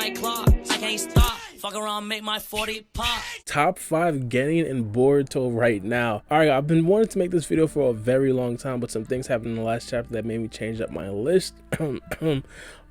like clock. I can't stop. Fuck around, make my 40 pop. Top 5 Genin and Boruto right now. Alright, I've been wanting to make this video for a very long time, but some things happened in the last chapter that made me change up my list.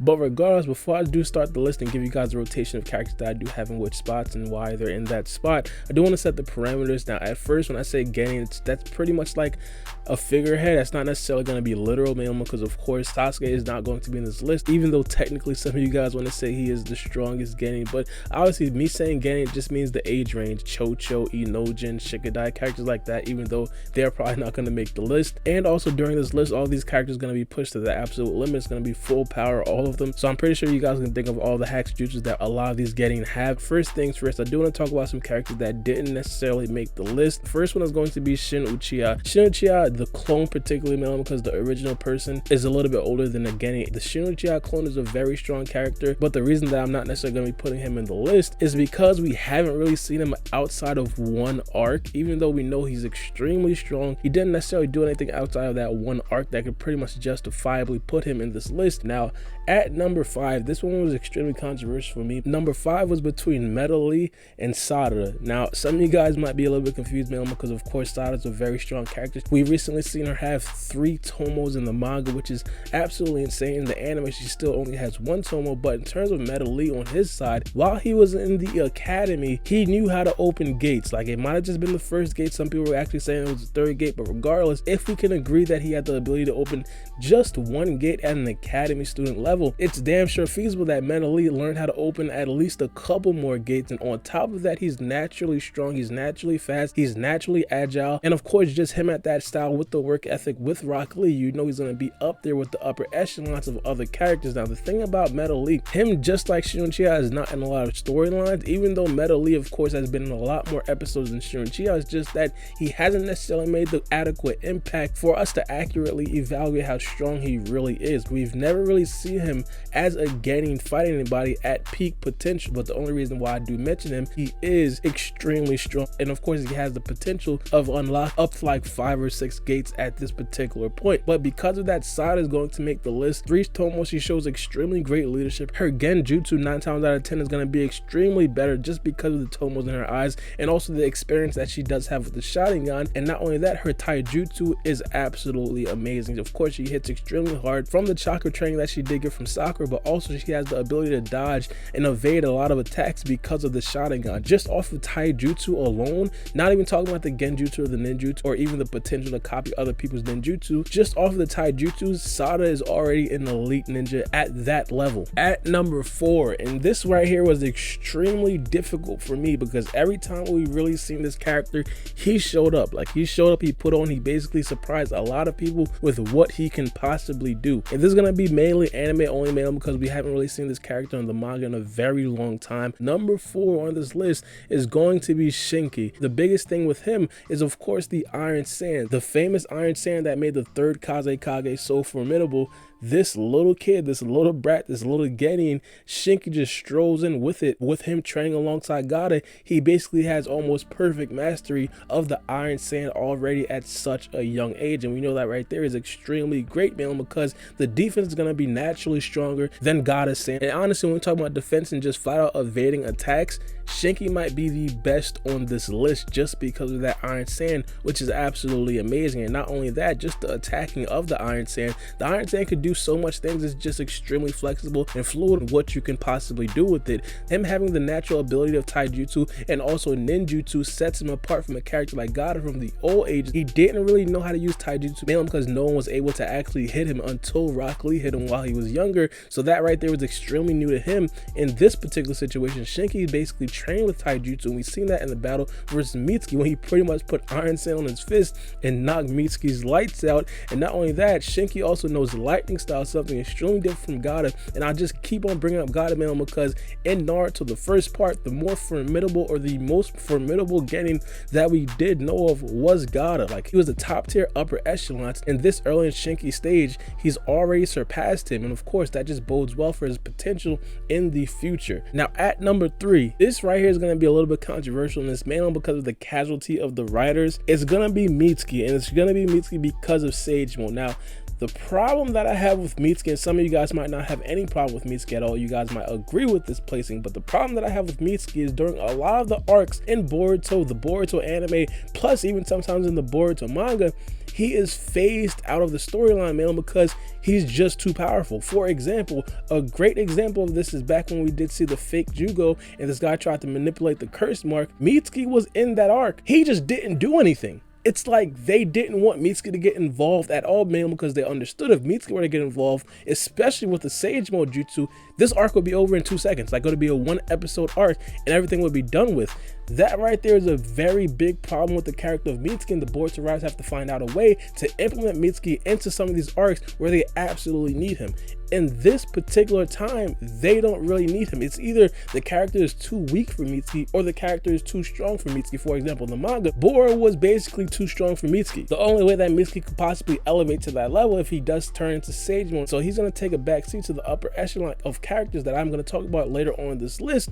But regardless, before I do start the list and give you guys a rotation of characters that I do have in which spots and why they're in that spot, I do want to set the parameters. Now, at first, when I say Genin, that's pretty much like a figurehead. That's not necessarily going to be literal, mainly because, of course, Sasuke is not going to be in this list, even though technically some of you guys want to say he is the strongest Genin. But obviously, me saying Genin just means the age range. Chocho, Inojin, Shikadai, characters like that, even though they're probably not going to make the list. And also, during this list, all these characters are going to be pushed to the absolute limit. It's going to be full power, all of them. So I'm pretty sure you guys can think of all the hacks jutsus that a lot of these Genin have. First things first, I do want to talk about some characters that didn't necessarily make the list. First one is going to be Shin Uchiha. Shin Uchiha, the clone particularly, mainly because the original person is a little bit older than the Genin. The Shin Uchiha clone is a very strong character, but the reason that I'm not necessarily going to be putting him in the list is because we haven't really seen him outside of one arc. Even though we know he's extremely strong, he didn't necessarily do anything outside of that one arc that could pretty much justifiably put him in this list. Now, at number 5, this one was extremely controversial for me. Number 5 was between Metal Lee and Sarada. Now, some of you guys might be a little bit confused, man, because of course Sarada's a very strong character. We've recently seen her have 3 tomos in the manga, which is absolutely insane. In the anime, she still only has 1 tomo, but in terms of Metal Lee on his side, while he was in the academy, he knew how to open gates. Like, it might have just been the first gate. Some people were actually saying it was the 3rd gate, but regardless, if we can agree that he had the ability to open just 1 gate at an academy student level, it's damn sure feasible that Metal Lee learned how to open at least a couple more gates. And on top of that, he's naturally strong, he's naturally fast, he's naturally agile, and of course, just him at that style with the work ethic with Rock Lee, you know he's going to be up there with the upper echelons of other characters. Now, the thing about Metal Lee, him just like Shin Uchiha is not in a lot of storylines, even though Metal Lee of course has been in a lot more episodes than Shin Uchiha. It's just that he hasn't necessarily made the adequate impact for us to accurately evaluate how strong he really is. We've never really seen him as a Genin fighting anybody at peak potential, but the only reason why I do mention him, he is extremely strong, and of course he has the potential of unlock up to like 5 or 6 gates at this particular point. But because of that, Sada is going to make the list. 3 tomos, she shows extremely great leadership. Her genjutsu 9 times out of 10 is going to be extremely better just because of the tomos in her eyes, and also the experience that she does have with the Sharingan. And not only that, her taijutsu is absolutely amazing. Of course, she hits extremely hard from the chakra training that she did get from Sakura, but also she has the ability to dodge and evade a lot of attacks because of the Sharingan. Just off of taijutsu alone, not even talking about the genjutsu or the ninjutsu or even the potential to copy other people's ninjutsu, just off of the taijutsu, Sada is already an elite ninja at that level. At number 4, and this right here was extremely difficult for me because every time we really seen this character, he showed up. Like, he showed up, he put on, he basically surprised a lot of people with what he can possibly do. And this is going to be mainly anime only, man, because we haven't really seen this character in the manga in a very long time. Number 4 on this list is going to be Shinky. The biggest thing with him is of course the Iron Sand, the famous Iron Sand that made the 3rd Kazekage so formidable. This little kid, this little brat, this little Genin, Shinky just strolls in with it. With him training alongside Gada, he basically has almost perfect mastery of the Iron Sand already at such a young age. And we know that right there is extremely great, man, because the defense is going to be naturally stronger than Gada's Sand. And honestly, when we talk about defense and just flat out evading attacks, Shinky might be the best on this list just because of that Iron Sand, which is absolutely amazing. And not only that, just the attacking of the Iron Sand. The Iron Sand could do so much things. It's just extremely flexible and fluid what you can possibly do with it. Him having the natural ability of taijutsu and also ninjutsu sets him apart from a character like Gada from the old ages. He didn't really know how to use taijutsu, mainly because no one was able to actually hit him until Rock Lee hit him while he was younger. So that right there was extremely new to him. In this particular situation, Shinky basically trained with taijutsu, and we've seen that in the battle versus Mitsuki when he pretty much put Iron Sand on his fist and knocked Mitsuki's lights out. And not only that, Shinky also knows lightning style, something extremely different from Gada. And I just keep on bringing up Gada, man, because in Naruto, the first part, the more formidable or the most formidable Genin that we did know of was Gada. Like, he was the top tier upper echelons. In this early in Shinky stage, he's already surpassed him, and of course that just bodes well for his potential in the future. Now, at number 3, this right here is going to be a little bit controversial, and it's mainly because of the casualty of the writers. It's going to be Mitsuki, and it's going to be Mitsuki because of Sage Mode. Now, The problem that I have with Mitsuki, and some of you guys might not have any problem with Mitsuki at all, you guys might agree with this placing, but the problem that I have with Mitsuki is during a lot of the arcs in Boruto, the Boruto anime, plus even sometimes in the Boruto manga, he is phased out of the storyline, man, because he's just too powerful. For example, a great example of this is back when we did see the fake Jugo and this guy tried to manipulate the curse mark. Mitsuki was in that arc. He just didn't do anything. It's like they didn't want Mitsuki to get involved at all, mainly because they understood if Mitsuki were to get involved, especially with the Sage Mode Jutsu, this arc would be over in 2 seconds. Like, it would be a 1-episode arc and everything would be done with. That right there is a very big problem with the character of Mitsuki, and the Boruto writers have to find out a way to implement Mitsuki into some of these arcs where they absolutely need him. In this particular time, they don't really need him. It's either the character is too weak for Mitsuki or the character is too strong for Mitsuki. For example, in the manga, Boro was basically too strong for Mitsuki. The only way that Mitsuki could possibly elevate to that level if he does turn into Sage Mode. So he's going to take a backseat to the upper echelon of characters that I'm going to talk about later on in this list.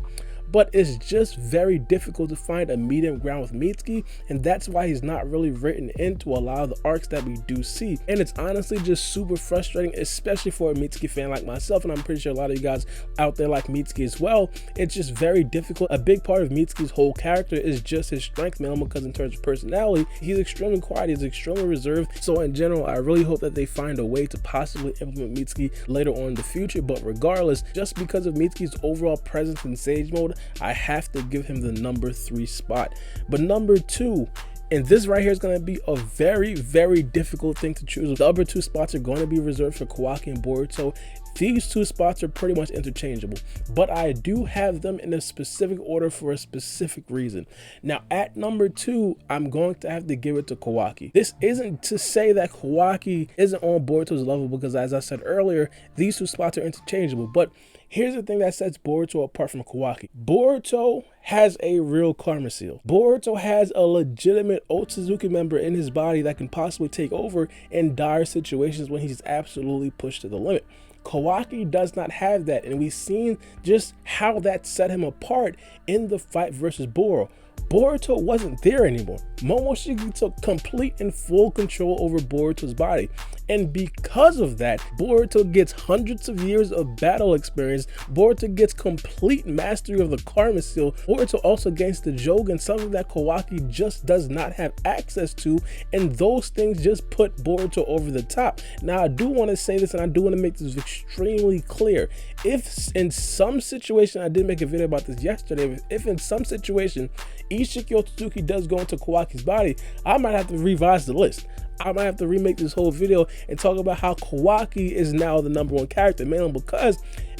But it's just very difficult to find a medium ground with Mitsuki, and that's why he's not really written into a lot of the arcs that we do see. And it's honestly just super frustrating, especially for a Mitsuki fan like myself, and I'm pretty sure a lot of you guys out there like Mitsuki as well. It's just very difficult. A big part of Mitsuki's whole character is just his strength, man, because in terms of personality, he's extremely quiet, he's extremely reserved. So in general, I really hope that they find a way to possibly implement Mitsuki later on in the future. But regardless, just because of Mitsuki's overall presence in Sage Mode, I have to give him the number 3 spot. But number 2, and this right here is going to be a very, very difficult thing to choose. The other 2 spots are going to be reserved for Kawaki and Boruto. These 2 spots are pretty much interchangeable, but I do have them in a specific order for a specific reason. Now, at number 2, I'm going to have to give it to Kawaki. This isn't to say that Kawaki isn't on Boruto's level, because as I said earlier, these 2 spots are interchangeable, but here's the thing that sets Boruto apart from Kawaki. Boruto has a real karma seal. Boruto has a legitimate Otsutsuki member in his body that can possibly take over in dire situations when he's absolutely pushed to the limit. Kawaki does not have that, and we've seen just how that set him apart in the fight versus Boro. Boruto wasn't there anymore. Momoshiki took complete and full control over Boruto's body. And because of that, Boruto gets hundreds of years of battle experience. Boruto gets complete mastery of the Karma Seal. Boruto also gains the Jogan, something that Kawaki just does not have access to. And those things just put Boruto over the top. Now, I do want to say this, and I do want to make this extremely clear. If in some situation, I did make a video about this yesterday, if in some situation, Shinky Otsutsuki does go into Kawaki's body, I might have to revise the list. I might have to remake this whole video and talk about how Kawaki is now the number 1 character, mainly because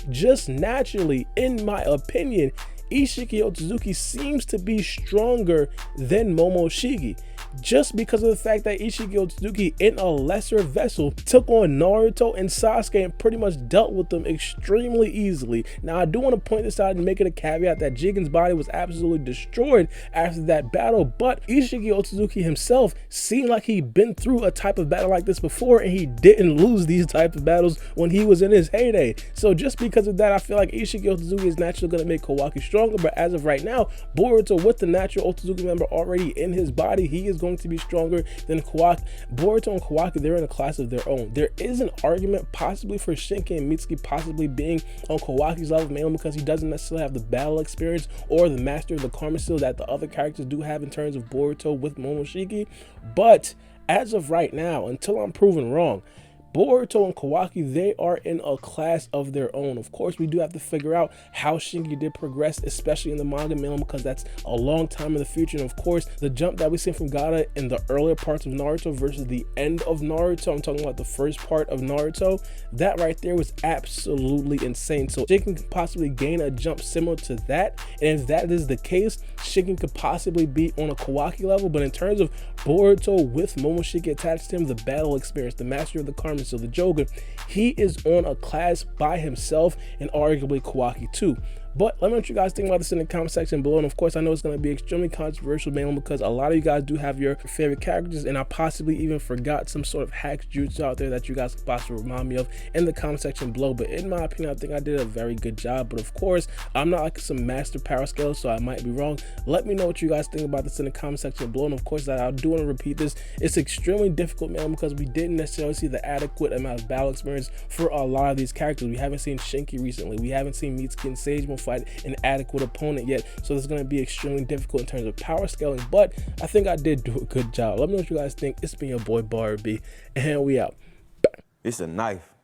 just naturally, in my opinion, Shinky Otsutsuki seems to be stronger than Momoshiki, just because of the fact that Shinky Otsutsuki in a lesser vessel took on Naruto and Sasuke and pretty much dealt with them extremely easily. Now, I do want to point this out and make it a caveat that Jigen's body was absolutely destroyed after that battle, but Shinky Otsutsuki himself seemed like he'd been through a type of battle like this before, and he didn't lose these types of battles when he was in his heyday. So just because of that, I feel like Shinky Otsutsuki is naturally going to make Kawaki stronger, but as of right now, Boruto, with the natural Otsutsuki member already in his body, he is going to be stronger than Kawaki. Boruto and Kawaki, they're in a class of their own. There is an argument possibly for Shinky and Mitsuki possibly being on Kawaki's level, mainly because he doesn't necessarily have the battle experience or the master of the Karma Seal that the other characters do have in terms of Boruto with Momoshiki. But as of right now, until I'm proven wrong, Boruto and Kawaki, they are in a class of their own. Of course, we do have to figure out how Shinky did progress, especially in the manga, mainly because that's a long time in the future. And of course, the jump that we see from Gaara in the earlier parts of Naruto versus the end of Naruto, I'm talking about the first part of Naruto, that right there was absolutely insane. So Shinky could possibly gain a jump similar to that. And if that is the case, Shinky could possibly be on a Kawaki level. But in terms of Boruto with Momoshiki attached to him, the battle experience, the mastery of the Karma, so the Jogan, he is on a class by himself, and arguably Kawaki too. But let me know what you guys think about this in the comment section below. And of course, I know it's going to be extremely controversial, mainly because a lot of you guys do have your favorite characters, and I possibly even forgot some sort of hacks jutsu out there that you guys could possibly remind me of in the comment section below. But in my opinion, I think I did a very good job. But of course, I'm not like some master power scale, so I might be wrong. Let me know what you guys think about this in the comment section below. And of course, I do want to repeat this. It's extremely difficult, man, because we didn't necessarily see the added adequate amount of battle experience for a lot of these characters. We haven't seen Shinky recently. We haven't seen Mitsuki and Sagemo fight an adequate opponent yet. So this is going to be extremely difficult in terms of power scaling, but I think I did do a good job. Let me know what you guys think. It's been your boy Barbie, and we out. It's a knife.